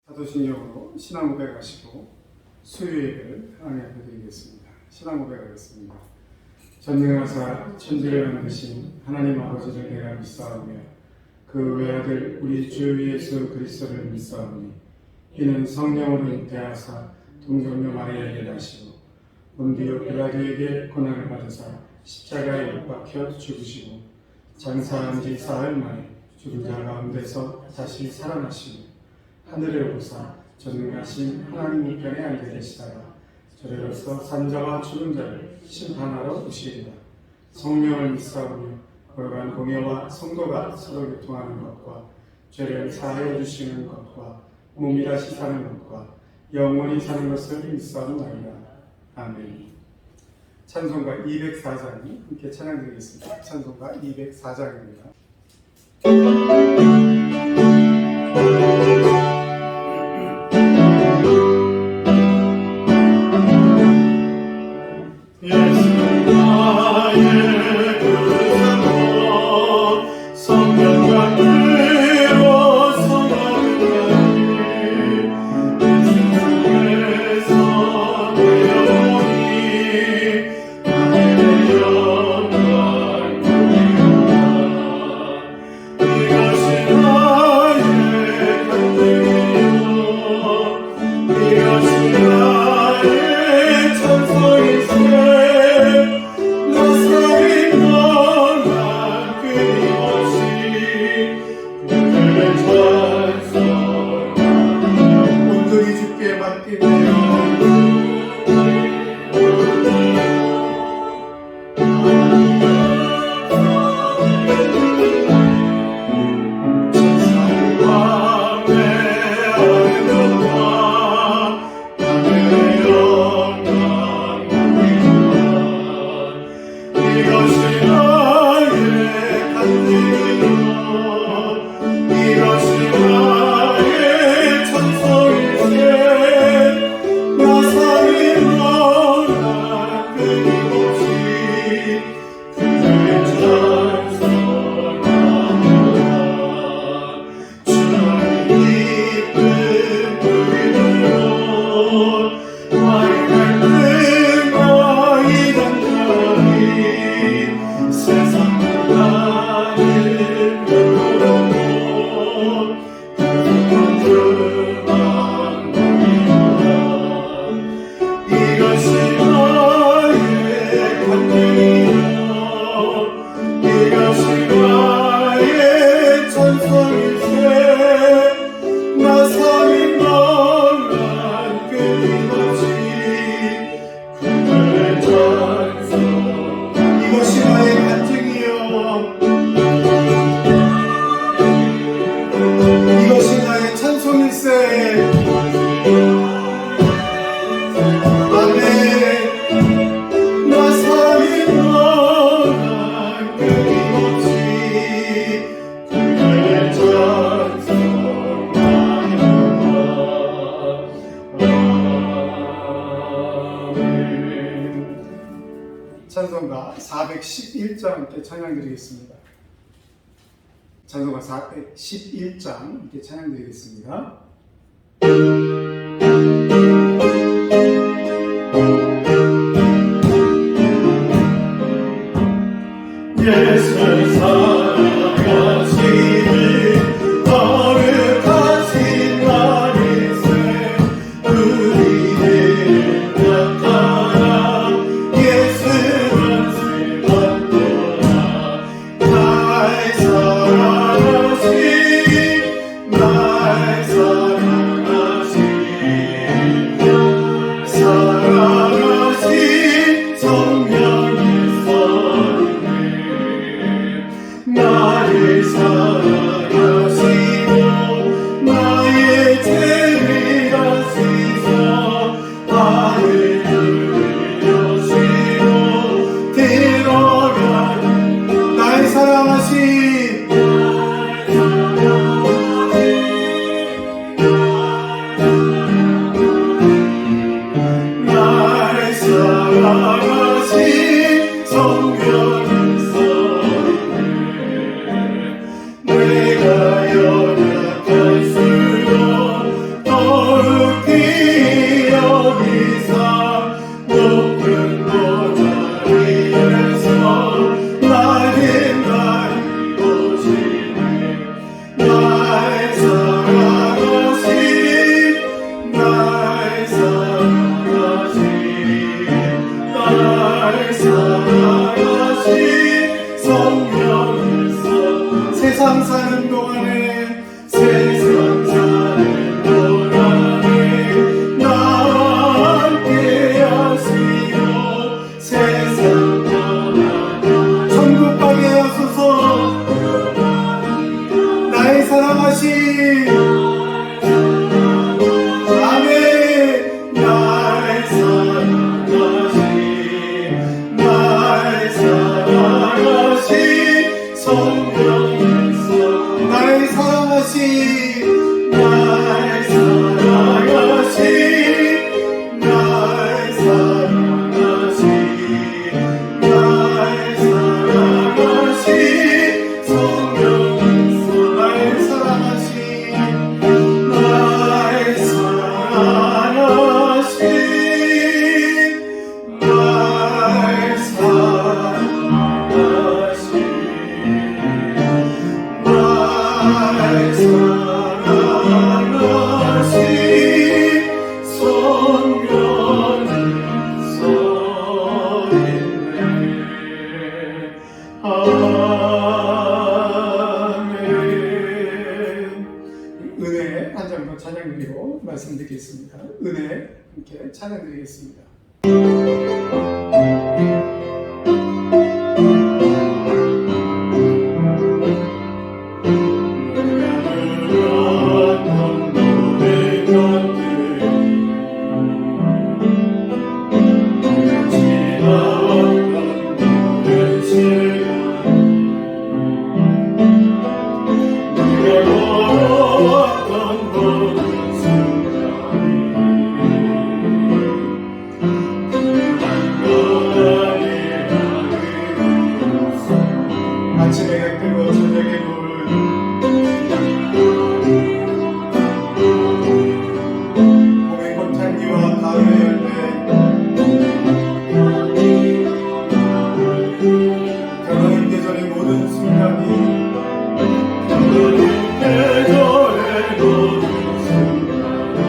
사도신경으로 신앙 고백하시고 수요예배를 하나님 앞에 드리겠습니다. 신앙 고백하겠습니다. 전능하사 천지를 만드신 하나님 아버지를 내가 믿사오며 그 외아들 우리 주 예수 그리스도를 믿사오니 이는 성령으로 잉태하사 동정녀 마리아에게 나시고 본디오 빌라도에게 고난을 받으사 십자가에 못 박혀 죽으시고 장사한 지 사흘 만에 죽은 자 가운데서 다시 살아나시고 하늘에 오르사 전능하신 하나님 우편에 앉아 계시다가 저리로서 산자와 죽은 자를 심판하러 오시리라. 성령을 믿사오며 거룩한 공예와 성도가 서로 교통하는 것과 죄를 사하여 주시는 것과 몸이 다시 사는 것과 영원히 사는 것을 믿사오나이다. 아멘. 찬송가 204장이 함께 찬양드리겠습니다. 찬송가 204장입니다. 찬송가 411장 함께 찬양드리겠습니다. 찬송가 411장 함께 찬양드리겠습니다. 예수 사랑하시는 거룩하신 나리세 우리를 나타나 예수는 슬펐도다 날 사랑하신 성령의 선을 나를 사랑하시고 나의 죄를 다시사 나를 돌려주시고 들어가는 날 사랑하신 날 사랑하신 성령의 선을 내가 세상 사는 동안에 세상 사는 동안에 나와 함께 하시고 세상 떠나 천국 가게 하소서. 나의 사랑하신 아멘. 나의 사랑하신 나의 사랑하신 성령께서 나의 사랑하신 나의 사랑하신 나의 사랑하신 나의 사랑하신 성령께서 나의 사랑하신 나의 사랑하신 나의 사랑하신 나의 사랑하신 성령께서 있네. 아멘. 은혜 한 장만 찬양 드리고 말씀드리겠습니다. 은혜 함께 찬양 드리겠습니다. 어떤 모든 것들이 지나왔던 모든 시간 내가 걸어왔던 모든 순간이 아침에 뜨고 저녁에 물 봄의 꽃향기와 가을의 열매 변하는 계절의 모든 순간이 너는 계절의 모든 순간이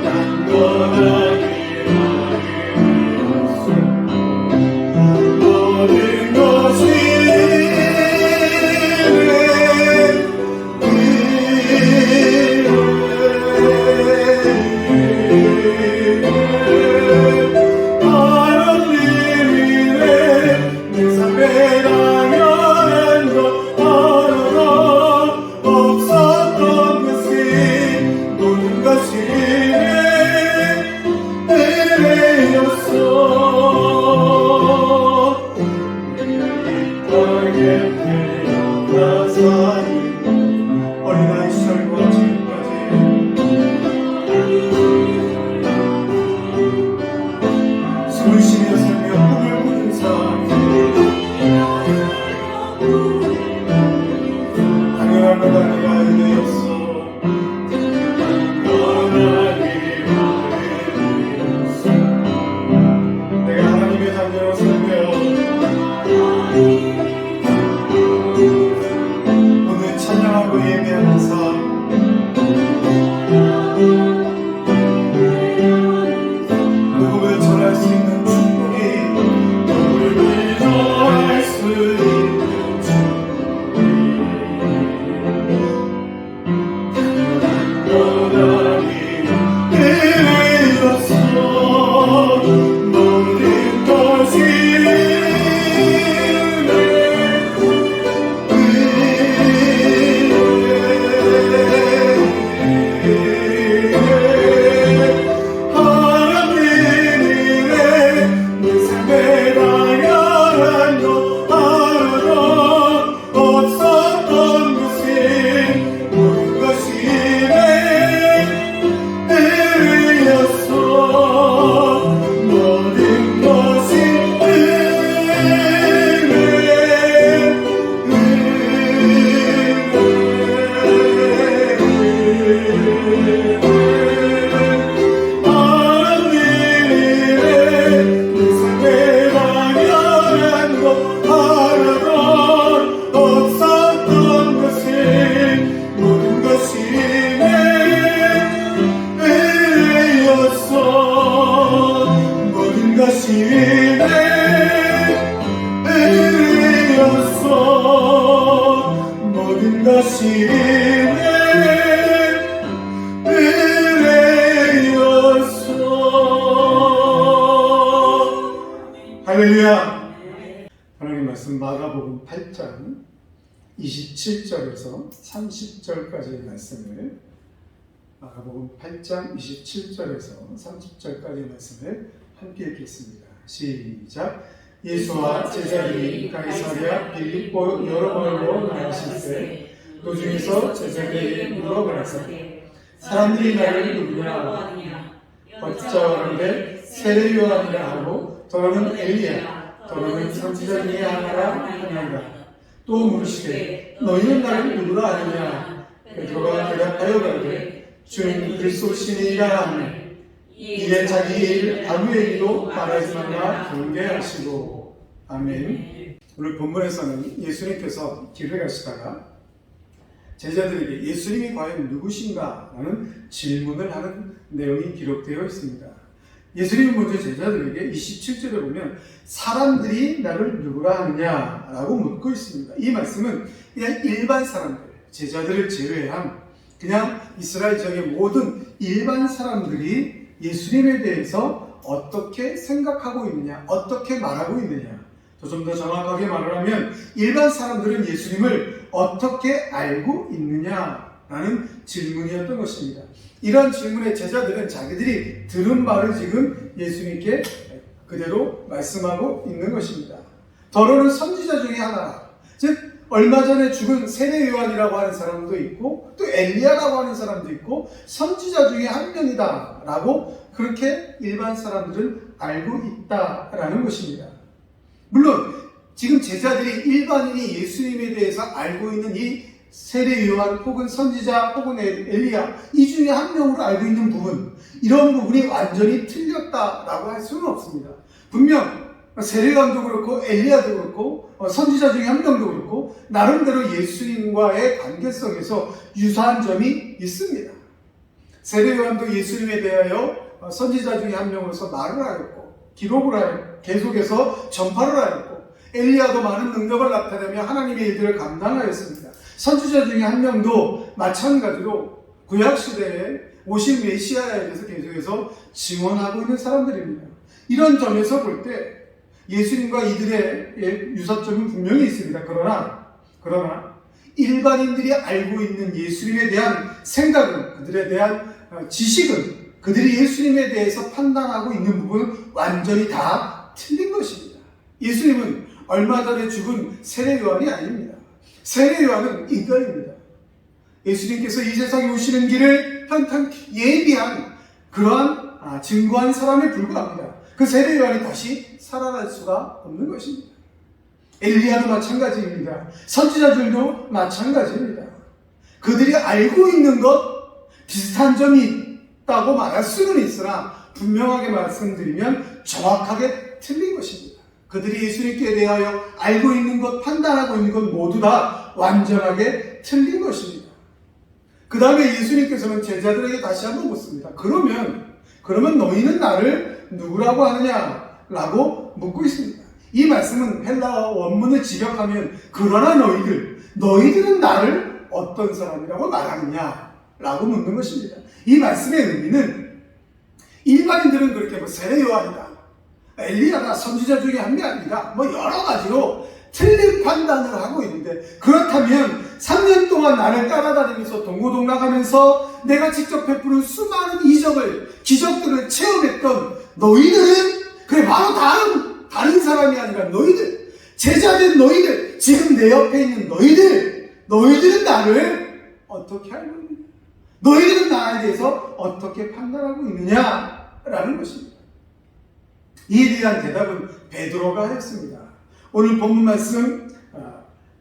강건하게 하기 위해서 모든 것이 것이 내 은혜였소. 할렐루야. 하나님 말씀 마가복음 8장 27절에서 30절까지의 말씀을 마가복음 8장 27절에서 30절까지의 말씀을 함께 읽겠습니다. 시작. 예수와 제자들이 가이사랴 빌립보 여러 마을로 나가실세 도중에서 제자들에게 물어보라사대 사람들이 나를 누구라 하느냐 어찌자 하는데 세례 요한이라 하고 더러는 엘리야 더러는 선지자 중에 하나라 하나이다. 또 물으시되 너희는 나를 누구라 하느냐 베드로가 대답하여 가로되 주는 그리스도시니라 하니 이에 자기 일 아무 얘기도 말하지 말라 경계하시고. 아멘. 오늘 본문에서는 예수님께서 길을 가시다가 제자들에게 예수님이 과연 누구신가 라는 질문을 하는 내용이 기록되어 있습니다. 예수님이 먼저 제자들에게 27절에 보면 사람들이 나를 누구라 하느냐 라고 묻고 있습니다. 이 말씀은 그냥 일반 사람들, 제자들을 제외한 그냥 이스라엘 지역의 모든 일반 사람들이 예수님에 대해서 어떻게 생각하고 있느냐, 어떻게 말하고 있느냐. 좀 더 정확하게 말을 하면 일반 사람들은 예수님을 어떻게 알고 있느냐라는 질문이었던 것입니다. 이런 질문에 제자들은 자기들이 들은 말을 지금 예수님께 그대로 말씀하고 있는 것입니다. 더러는 선지자 중에 하나라. 즉 얼마 전에 죽은 세례 요한이라고 하는 사람도 있고 또 엘리야라고 하는 사람도 있고 선지자 중에 한 명이다 라고 그렇게 일반 사람들은 알고 있다라는 것입니다. 물론 지금 제자들이 일반인이 예수님에 대해서 알고 있는 이 세례 요한 혹은 선지자 혹은 엘리야 이 중에 한 명으로 알고 있는 부분, 이런 부분이 완전히 틀렸다라고 할 수는 없습니다. 분명 세례 요한도 그렇고 엘리야도 그렇고 선지자 중에 한 명도 그렇고 나름대로 예수님과의 관계성에서 유사한 점이 있습니다. 세례 요한도 예수님에 대하여 선지자 중에 한 명으로서 말을 하였고 기록을 하였고 계속해서 전파를 하였고 엘리야도 많은 능력을 나타내며 하나님의 일들을 감당하였습니다. 선지자 중에 한 명도 마찬가지로 구약시대에 오신 메시아에 대해서 계속해서 증언하고 있는 사람들입니다. 이런 점에서 볼 때 예수님과 이들의 유사점은 분명히 있습니다. 그러나 일반인들이 알고 있는 예수님에 대한 생각은, 그들에 대한 지식은, 그들이 예수님에 대해서 판단하고 있는 부분은 완전히 다 틀린 것입니다. 예수님은 얼마 전에 죽은 세례 요한이 아닙니다. 세례 요한은 인간입니다. 예수님께서 이 세상에 오시는 길을 항상 예비한 그러한 증거한 사람에 불과합니다. 그 세례 요한이 다시 살아날 수가 없는 것입니다. 엘리야도 마찬가지입니다. 선지자들도 마찬가지입니다. 그들이 알고 있는 것 비슷한 점이 있다고 말할 수는 있으나 분명하게 말씀드리면 정확하게 틀린 것입니다. 그들이 예수님께 대하여 알고 있는 것, 판단하고 있는 것 모두 다 완전하게 틀린 것입니다. 그 다음에 예수님께서는 제자들에게 다시 한번 묻습니다. 그러면 너희는 나를 누구라고 하느냐? 라고 묻고 있습니다. 이 말씀은 헬라어 원문을 직역하면 그러나 너희들은 나를 어떤 사람이라고 말하느냐? 라고 묻는 것입니다. 이 말씀의 의미는 일반인들은 그렇게 세례 요한이다, 엘리야나 선지자 중에 한 명이다, 여러 가지로 틀린 판단을 하고 있는데, 그렇다면 3년 동안 나를 따라다니면서 동고동락하면서 내가 직접 베푸는 수많은 기적들을 체험했던 너희들은 그래 바로 다른 사람이 아니라 너희들, 제자된 너희들, 지금 내 옆에 있는 너희들은 나를 어떻게 알고 있느냐? 너희들은 나에 대해서 어떻게 판단하고 있느냐라는 것입니다. 이에 대한 대답은 베드로가 했습니다. 오늘 본문 말씀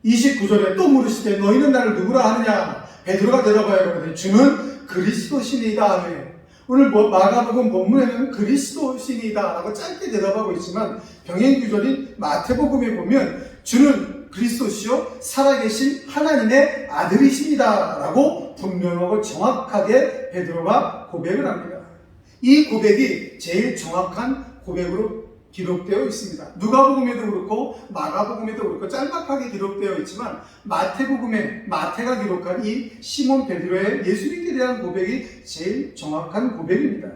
29절에 또 물으시되 너희는 나를 누구라 하느냐? 베드로가 대답하여 주는 그리스도시니이다 하네. 오늘 마가복음 본문에는 그리스도시니이다 라고 짧게 대답하고 있지만 병행규절인 마태복음에 보면 주는 그리스도시요 살아계신 하나님의 아들이십니다 라고 분명하고 정확하게 베드로가 고백을 합니다. 이 고백이 제일 정확한 고백으로 기록되어 있습니다. 누가복음에도 그렇고 마가복음에도 그렇고 짤막하게 기록되어 있지만 마태복음에 마태가 기록한 이 시몬 베드로의 예수님께 대한 고백이 제일 정확한 고백입니다.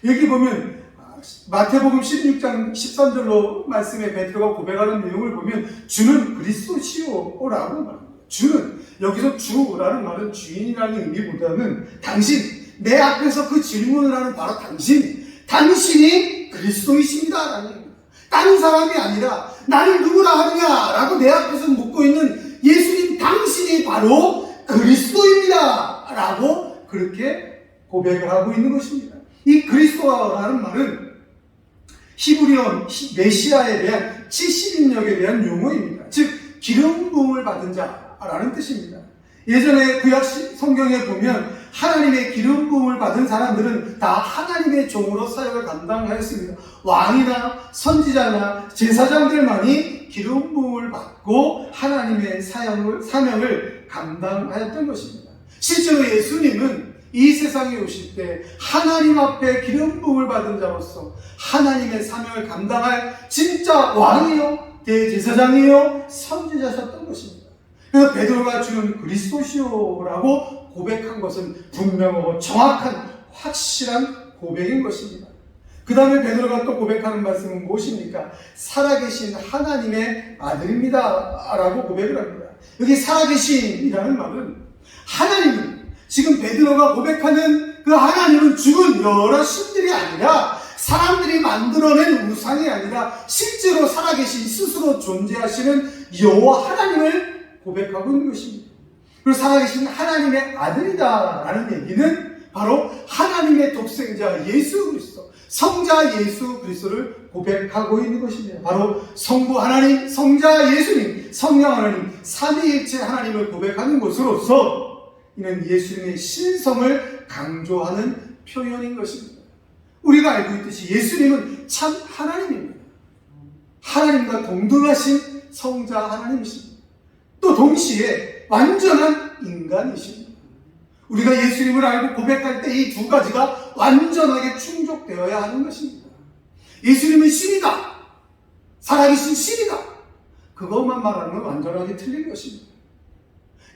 여기 보면 마태복음 16장 13절로 말씀에 베드로가 고백하는 내용을 보면 주는 그리스도시오라고 말합니다. 주는, 여기서 주라는 말은 주인이라는 의미보다는 당신, 내 앞에서 그 질문을 하는 바로 당신이 그리스도이십니다 라는 얘기입니다. 다른 사람이 아니라 나를 누구라 하느냐 라고 내 앞에서 묻고 있는 예수님 당신이 바로 그리스도입니다 라고 그렇게 고백을 하고 있는 것입니다. 이 그리스도라는 말은 히브리어 메시아에 대한 70인역에 대한 용어입니다. 즉 기름 부음을 받은 자라는 뜻입니다. 예전에 구약 성경에 보면 하나님의 기름 부음을 받은 사람들은 다 하나님의 종으로 사역을 감당하였습니다. 왕이나 선지자나 제사장들만이 기름 부음을 받고 하나님의 사명을 감당하였던 것입니다. 실제로 예수님은 이 세상에 오실 때 하나님 앞에 기름 부음을 받은 자로서 하나님의 사명을 감당할 진짜 왕이요, 대제사장이요, 선지자셨던 것입니다. 그래서 베드로가 주는 그리스도시오라고 고백한 것은 분명하고 정확한 확실한 고백인 것입니다. 그 다음에 베드로가 또 고백하는 말씀은 무엇입니까? 살아계신 하나님의 아들입니다 라고 고백을 합니다. 여기 살아계신이라는 말은 하나님은, 지금 베드로가 고백하는 그 하나님은 죽은 여러 신들이 아니라 사람들이 만들어낸 우상이 아니라 실제로 살아계신 스스로 존재하시는 여호와 하나님을 고백하고 있는 것입니다. 그리고 살아계신 하나님의 아들이다라는 얘기는 바로 하나님의 독생자 예수 그리스도, 성자 예수 그리스도를 고백하고 있는 것입니다. 바로 성부 하나님, 성자 예수님, 성령 하나님, 삼위일체 하나님을 고백하는 것으로서 이는 예수님의 신성을 강조하는 표현인 것입니다. 우리가 알고 있듯이 예수님은 참 하나님입니다. 하나님과 동등하신 성자 하나님이십니다. 또 동시에 완전한 인간이십니다. 우리가 예수님을 알고 고백할 때 이 두 가지가 완전하게 충족되어야 하는 것입니다. 예수님은 신이다, 살아계신 신이다, 그것만 말하는 건 완전하게 틀린 것입니다.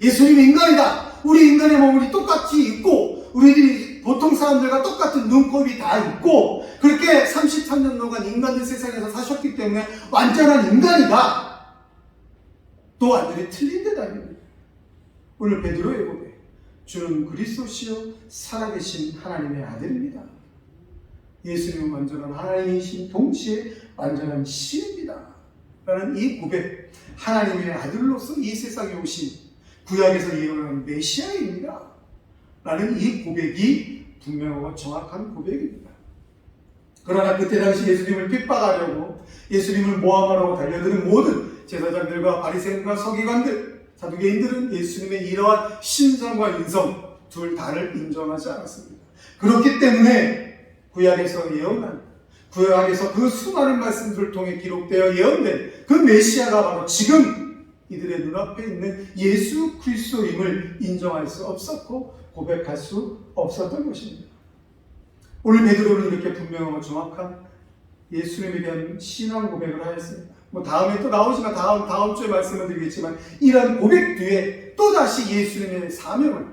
예수님은 인간이다, 우리 인간의 몸이 똑같이 있고 우리들이 보통 사람들과 똑같은 눈곱이 다 있고 그렇게 33년 동안 인간들 세상에서 사셨기 때문에 완전한 인간이다, 또 완전히 틀린 데다 아닙니다. 오늘 베드로의 고백, 주는 그리스도시요 살아계신 하나님의 아들입니다. 예수님은 완전한 하나님이신 동시에 완전한 신입니다 라는 이 고백, 하나님의 아들로서 이 세상에 오신 구약에서 예언한 메시아입니다 라는 이 고백이 분명하고 정확한 고백입니다. 그러나 그때 당시 예수님을 핍박하려고 예수님을 모함하려고 달려드는 모든 제사장들과 바리새인과 서기관들, 사두개인들은 예수님의 이러한 신성과 인성 둘 다를 인정하지 않았습니다. 그렇기 때문에 구약에서 예언한, 구약에서 그 수많은 말씀들을 통해 기록되어 예언된 그 메시아가 바로 지금 이들의 눈앞에 있는 예수 그리스도임을 인정할 수 없었고 고백할 수 없었던 것입니다. 오늘 베드로는 이렇게 분명하고 정확한 예수님에 대한 신앙 고백을 하였습니다. 다음에 또 나오지만 다음 주에 말씀을 드리겠지만 이런 고백 뒤에 또다시 예수님의 사명을,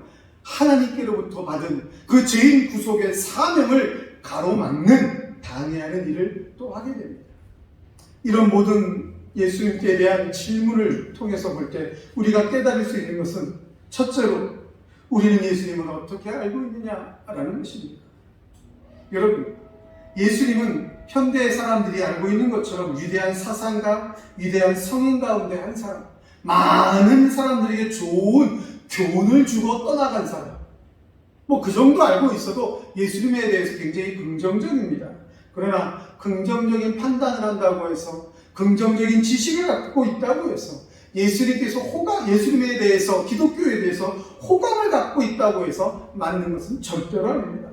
하나님께로부터 받은 그 죄인 구속의 사명을 가로막는, 방해하는 일을 또 하게 됩니다. 이런 모든 예수님께 대한 질문을 통해서 볼 때 우리가 깨달을 수 있는 것은 첫째로 우리는 예수님을 어떻게 알고 있느냐라는 것입니다. 여러분, 예수님은 현대의 사람들이 알고 있는 것처럼 위대한 사상가, 위대한 성인 가운데 한 사람, 많은 사람들에게 좋은 교훈을 주고 떠나간 사람, 그 정도 알고 있어도 예수님에 대해서 굉장히 긍정적입니다. 그러나 긍정적인 판단을 한다고 해서, 긍정적인 지식을 갖고 있다고 해서, 예수님에 대해서, 기독교에 대해서 호감을 갖고 있다고 해서 맞는 것은 절대로 아닙니다.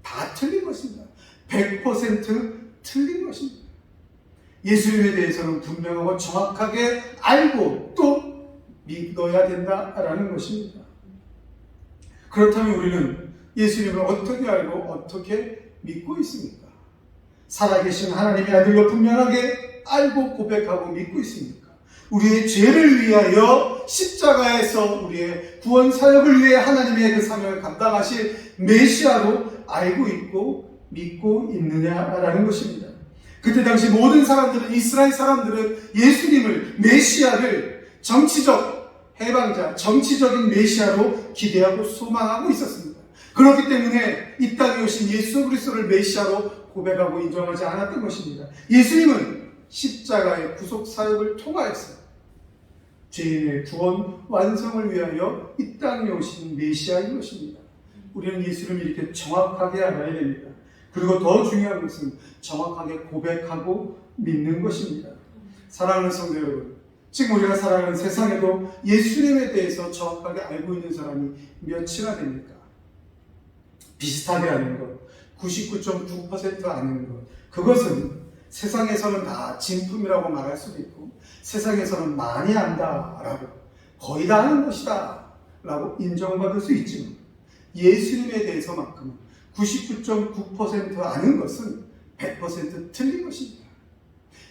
다 틀린 것입니다. 100% 틀린 것입니다. 예수님에 대해서는 분명하고 정확하게 알고 또 믿어야 된다라는 것입니다. 그렇다면 우리는 예수님을 어떻게 알고 어떻게 믿고 있습니까? 살아계신 하나님의 아들로 분명하게 알고 고백하고 믿고 있습니까? 우리의 죄를 위하여 십자가에서 우리의 구원 사역을 위해 하나님의 그 사명을 감당하실 메시아로 알고 있고 믿고 있느냐라는 것입니다. 그때 당시 모든 사람들은, 이스라엘 사람들은 예수님을, 메시아를 정치적 해방자, 정치적인 메시아로 기대하고 소망하고 있었습니다. 그렇기 때문에 이 땅에 오신 예수 그리스도를 메시아로 고백하고 인정하지 않았던 것입니다. 예수님은 십자가의 구속 사역을 통하여서 죄인의 구원 완성을 위하여 이 땅에 오신 메시아인 것입니다. 우리는 예수님을 이렇게 정확하게 알아야 됩니다. 그리고 더 중요한 것은 정확하게 고백하고 믿는 것입니다. 사랑하는 성도 여러분, 지금 우리가 살아가는 세상에도 예수님에 대해서 정확하게 알고 있는 사람이 몇이나 됩니까? 비슷하게 아는 것, 99.9% 아는 것, 그것은 세상에서는 다 진품이라고 말할 수도 있고, 세상에서는 많이 안다라고, 거의 다 아는 것이다 라고 인정받을 수 있지만, 예수님에 대해서만큼은 99.9% 아는 것은 100% 틀린 것입니다.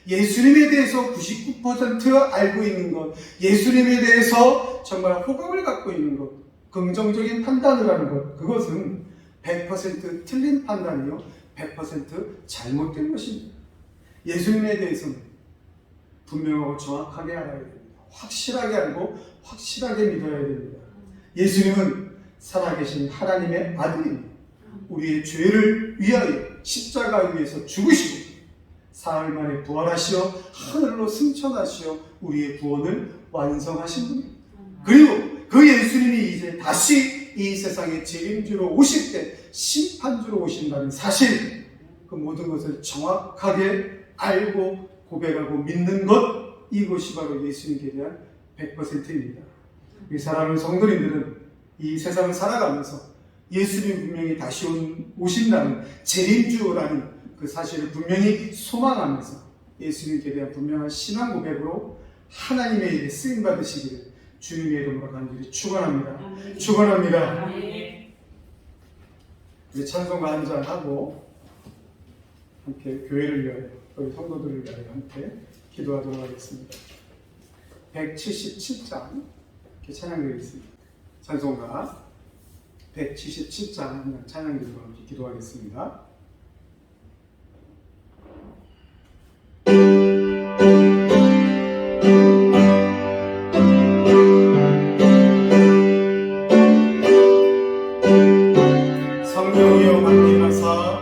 예수님에 대해서 99% 알고 있는 것, 예수님에 대해서 정말 호감을 갖고 있는 것, 긍정적인 판단을 하는 것, 그것은 100% 틀린 판단이요, 100% 잘못된 것입니다. 예수님에 대해서는 분명하고 정확하게 알아야 됩니다. 확실하게 알고 확실하게 믿어야 됩니다. 예수님은 살아계신 하나님의 아들입니다. 우리의 죄를 위하여 십자가 위에서 죽으시고 사흘 만에 부활하시어 하늘로 승천하시어 우리의 구원을 완성하신 분입니다. 그리고 그 예수님이 이제 다시 이 세상의 재림주로 오실 때 심판주로 오신다는 사실, 그 모든 것을 정확하게 알고 고백하고 믿는 것, 이것이 바로 예수님께 대한 100%입니다. 이 사랑하는 성도님들은 이 세상을 살아가면서 예수님이 분명히 다시 오신다는 재림주라는 그 사실을 분명히 소망하면서 예수님께 대한 분명한 신앙 고백으로 하나님의 일에 쓰임 받으시기를 주님의 이름으로 간절히 축원합니다. 축원합니다. 이제 찬송가 한 잔 하고 함께 교회를 위하여, 우리 성도들을 위하여 함께 기도하도록 하겠습니다. 177장 이렇게 찬양드리겠습니다. 찬송가 177장 찬양드리고 함께 기도하겠습니다. 성령이여 함께하사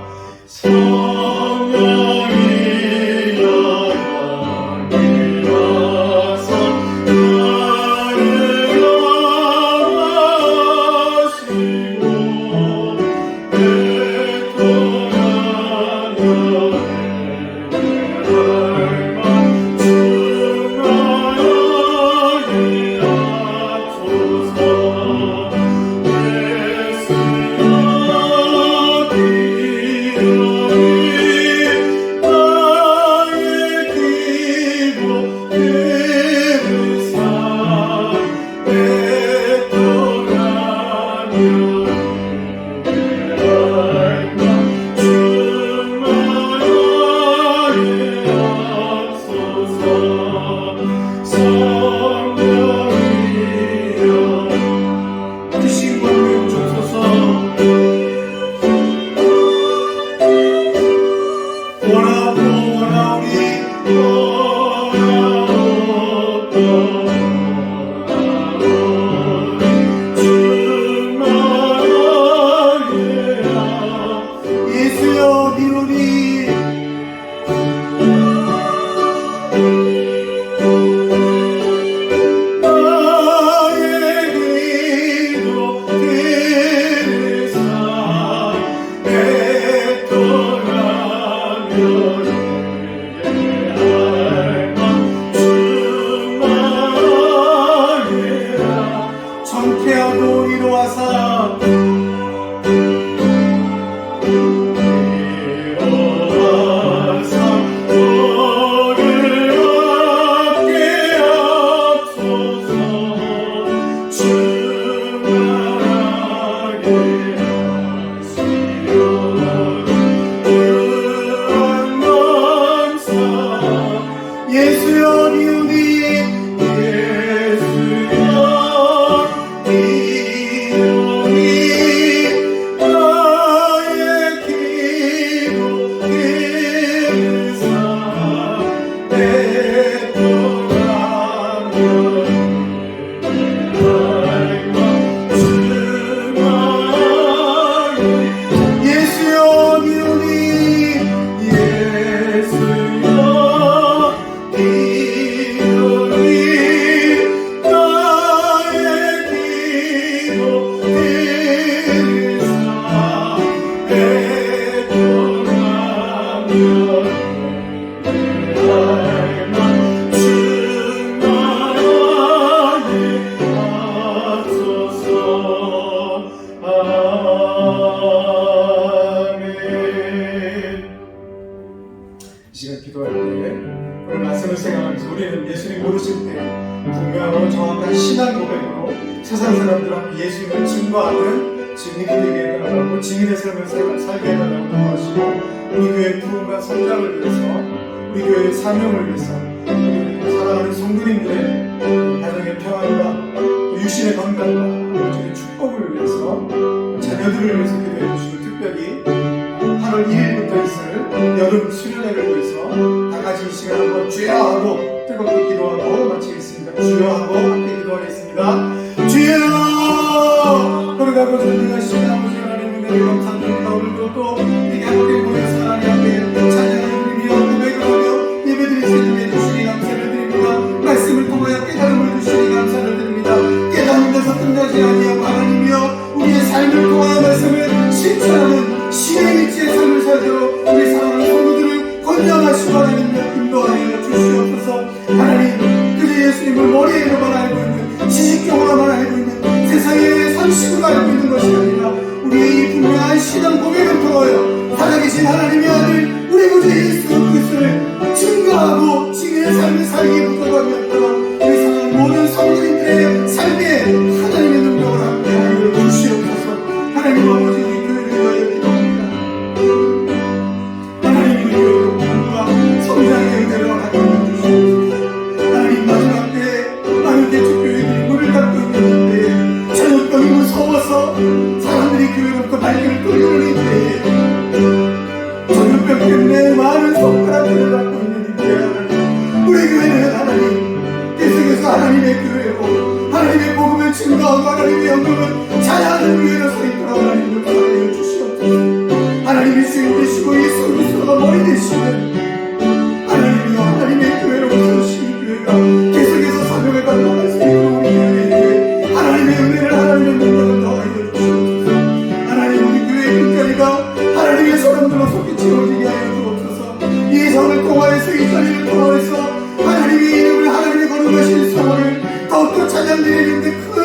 예수여 기도니 이 시간 기도할 때 오늘 말씀을 생각하면서 우리는 예수님 모르실 때 분명하고 정확한 신앙 고백으로 세상 사람들 앞에 예수님을 증거하는 증인이 되게 해달라고 증인의 삶을 살게 해달라고 도와주시고 우리 교회 부흥과 성장을 위해서 우리 교회의 사명을 위해서 우리 사랑하는 성도님들의 가정의 평안과 또 육신의 건강과 가정의 축복을 위해서 자녀들을 위해서 기도해 주시고 특별히 8월 1일부터 있을 여름 수련회를 위해서 다 같이 이 시간 한번 주여 하고 뜨겁게 기도하고 마치겠습니다. 주여 하고 함께 기도하겠습니다. 주여! 걸어가고 존중하시는 아버지 하나님 은혜를 감사드립니다. 오늘도 또 이렇게 함께 모여서 하나님 앞에 찬양을 드리며 고백을 하며 예배드릴 수 있게 해주시니 감사를 드립니다. 말씀을 통하여 깨달음을 주시니 감사를 드립니다. 깨달은 데서 끝나지 아니하고 하나님이여 우리의 삶을 통하여 말씀을 실천하는 신의일치의 삶을 살도록 우리 사랑하는 성도들을 권장하시고 하나님을 인도하여 주시옵소서. 하나님 그저 예수님을 머리에로만 알고 있는 지식적으로만 알고 있는 세상의 상식으로 알고 있는 것이 아니라 우리의 이 분명한 신앙 고백을 통하여 살아계신 하나님의 아들 우리 구주 예수 그리스도를 증거하고 증인의 삶을 살기 부족함이 없도록 우리 사랑하는 모든 성도님들의 삶에 하나님의 능력을 함께 하여 주시옵소서. 하나님 아버지 우리 교회를 위하여 기도합니다. 하나님 우리 교회로 부흥과 성장의 은혜를 갖고 주시옵소서. 하나님 마지막 때에 많은 대축교회들이 문을 닫고 있는 때에 저녁병이 무서워서 사람들이 교회로부터 발길을 돌리는 때에 저녁병 때문에 많은 손가락들을 갖고 있는 때에 하나님 우리 교회는 하나님 계속해서 하나님의 교회로 하나님의 복음을 증거하고 하나님의 영광을 찬양하는 교회로 서 있도록 하나님을 사랑해 주시옵소서. 하나님이 주인 되시고 예수 그리스도가 머리 되시는 하나님이여 하나님의 교회로부터 신교회가 계속해서 사명을 감당할 수 있도록 우리 교회에 하나님의 은혜를 하나님의 능력을 더하여 주시옵소서. 하나님 우리 교회의 빈자리가 하나님의 사람들로 속히 채워지게 하여 주옵소서. 이 성을 통하여서 이 자리를 통하여서 하나님의 이름을 하나님의 거룩하신 성을 더욱더 찬양드리는데 큰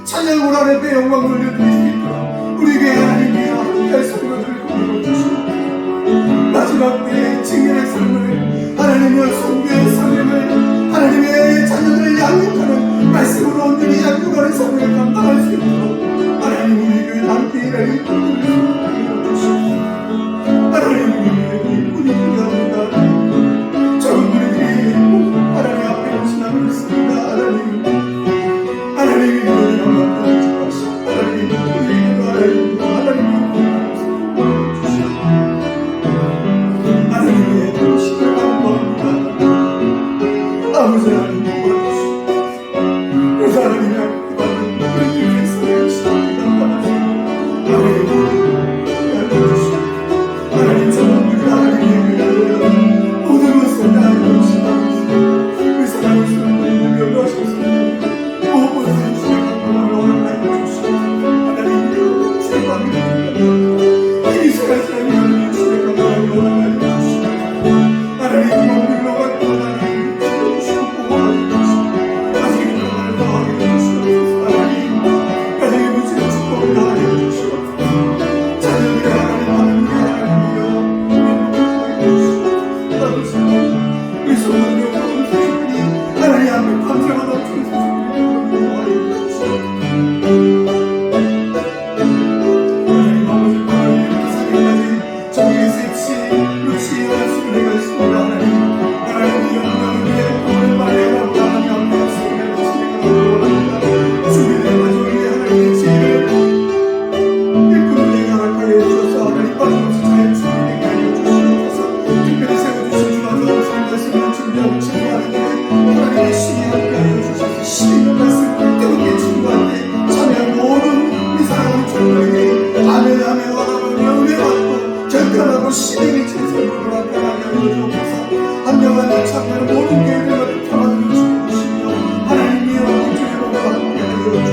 찬양을 하나님의 영광 돌려드릴 수 있도록 우리 교회 하나님이여 함께할 성도들을 거룩히 주시옵소서. 마지막 때에 증인의 삶을 하나님의 성교의 삶을 하나님의 자녀들을 양육하는 말씀으로 온전히 양육하는 삶을 감당할 수 있도록 하나님 우리 교회 함께 일하여 주시옵소서. 하나님 우리 교회 필요합니다. 적은 우리들이 하나님 앞에 신앙을 했습니다. 하나님이 우리를 영광받지 마시고 하나님 우리가 하나님을 주시옵소서. 하나님의 도시를 감사합니다.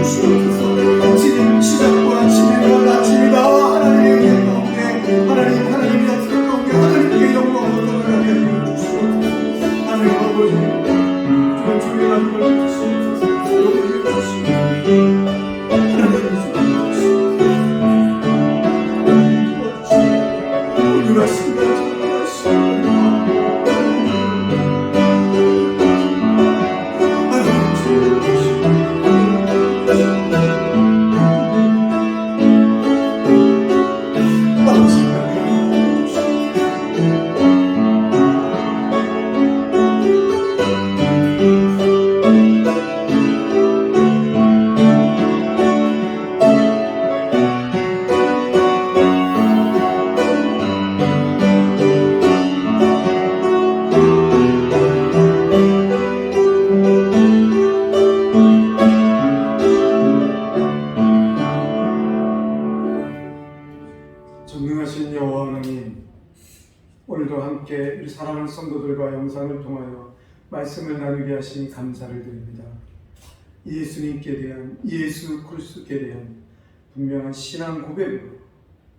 주시옵소서. 진행 시작과 진행과 마칩니다. 하나님의 은혜 가운데 하나님의 약속 가운데 하나님께 영광을 돌아가게 하여 주시옵소서. 하나님 아버지 주의 주님한 걸 주시옵소서. 영광을 주시옵소서. 하나님 전능하신 여호와 하나님, 오늘도 함께 우리 사랑하는 성도들과 영상을 통하여 말씀을 나누게 하시니 감사를 드립니다. 예수님께 대한, 예수 그리스도께 대한 분명한 신앙 고백으로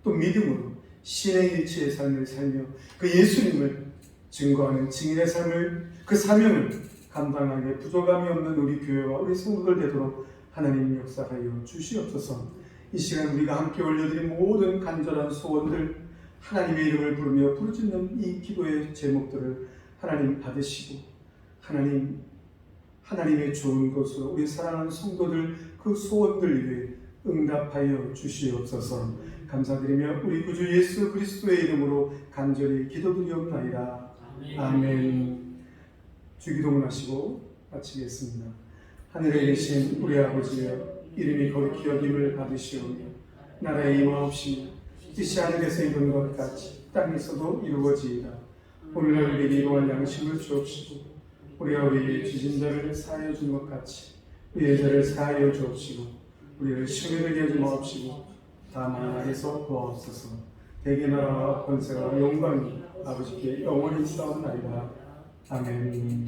또 믿음으로 신의 일치의 삶을 살며 그 예수님을 증거하는 증인의 삶을, 그 사명을 감당하게 부족함이 없는 우리 교회와 우리 성도들 되도록 하나님 역사하여 주시옵소서. 이 시간 우리가 함께 올려드린 모든 간절한 소원들, 하나님의 이름을 부르며 부르짖는 이 기도의 제목들을 하나님 받으시고 하나님의 좋은 것으로 우리 사랑하는 성도들 그 소원들 위해 응답하여 주시옵소서. 감사드리며 우리 구주 예수 그리스도의 이름으로 간절히 기도드리옵나이다. 아멘. 주기도문 하시고 마치겠습니다. 하늘에 계신 우리 아버지여, 이름이 거룩히 여김을 받으시오며 나라의 임하옵시며 뜻이 하늘에서 이룬 것 같이 땅에서도 이루어지이다. 오늘날 우리에게 일용할 양식을 주옵시고 우리가 우리의 죄진 자를 사하여 준 것 같이 우리의 죄를 사하여 주옵시고 우리를 시험에 들게 하지 마옵시고 다만 악에서 구하옵소서. 대개 나라와 권세와 영광이 아버지께 영원히 있사옵나이다. 아멘.